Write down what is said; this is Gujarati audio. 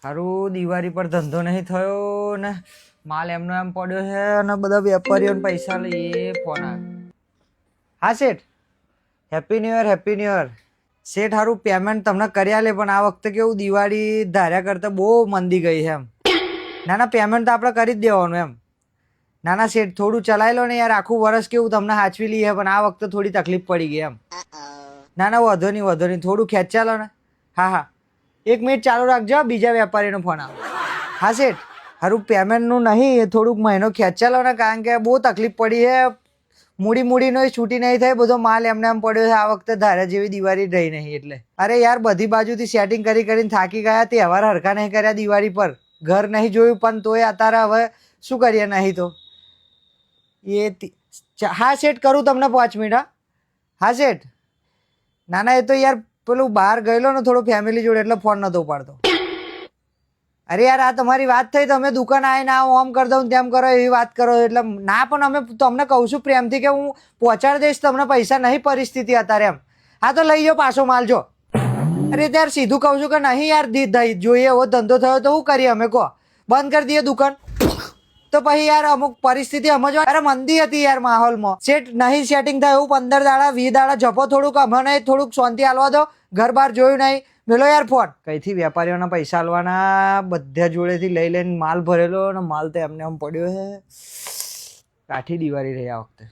હારું દિવાળી પર ધંધો નહીં થયો ને માલ એમનો એમ પડ્યો છે અને બધા વેપારીઓને પૈસા લઈએ ફોન આવ્યો. હા શેઠ, happy new year, happy new year. શેઠ હારું પેમેન્ટ તમને કર્યા લે, પણ આ વખતે કેવું દિવાળી ધાર્યા કરતા બહુ મંદી ગઈ છે એમ. ના ના, પેમેન્ટ તો આપણે કરી જ દેવાનું એમ. ના ના શેઠ, થોડું ચલાવી લો ને યાર, આખું વર્ષ કેવું તમને સાચવી લઈએ, પણ આ વખતે થોડી તકલીફ પડી ગઈ એમ. ના ના, વધો નહીં, થોડું ખેંચા લો ને. હા હા, 1 મિનિટ ચાલુ રાખજો, બીજા વેપારીનો ફોન આવે. હા શેઠ, હારું પેમેન્ટનું નહીં, થોડુંક મહિનો ખેંચા લો ને, કારણ કે બહુ તકલીફ પડી છે. મૂડીનો છૂટી નહીં થાય, બધો માલ એમને એમ પડ્યો છે. આ વખતે ધારા જેવી દિવાળી રહી નહીં એટલે. અરે યાર, બધી બાજુથી સેટિંગ કરીને થાકી ગયા. તહેવાર હરખા નહીં કર્યા દિવાળી પર, ઘર નહીં જોયું, પણ તોય અત્યારે હવે શું કરીએ નહીં તો હા શેઠ, કરું તમને 5 મિનિટ. હા શેઠ. ના ના, એ તો યાર પેલું બહાર ગયેલો ને થોડો ફેમિલી જોડે, એટલે ફોન નતો ઉપાડતો. અરે યાર, આ તમારી વાત થઈ, તમે દુકાન આવીને આમ કરી દઉં તેમ કરો એવી વાત કરો, એટલે ના, પણ અમે તમને કહું છું પ્રેમથી કે હું પહોંચાડી દઈશ તમને પૈસા, નહીં પરિસ્થિતિ અત્યારે એમ. હા તો લઈ જાઓ પાછો માલ. જો અરે ત્યારે સીધું કહું છું કે નહીં યાર, જોઈએ એવો ધંધો થયો તો શું કરીએ અમે, કહો બંધ કરી દઈએ દુકાન તો પછી યાર અમુક પરિસ્થિતિ સમજવા. અરે મંદી હતી યાર માહોલમાં, સેટ નહીં સેટિંગ થાય એવું 15 દાડા 20 દાડા જપો, થોડુંક અમને થોડુંક શાંતિ હાલવા દો, ઘર બાર જોયું નહીં, મેલો યાર ફોન. કઈથી વેપારીઓના પૈસા હાલવાના, બધા જોડેથી લઈ લઈને માલ ભરેલો, અને માલ તો એમને એમ પડ્યો છે. કાઠી દિવાળી રહી આ વખતે.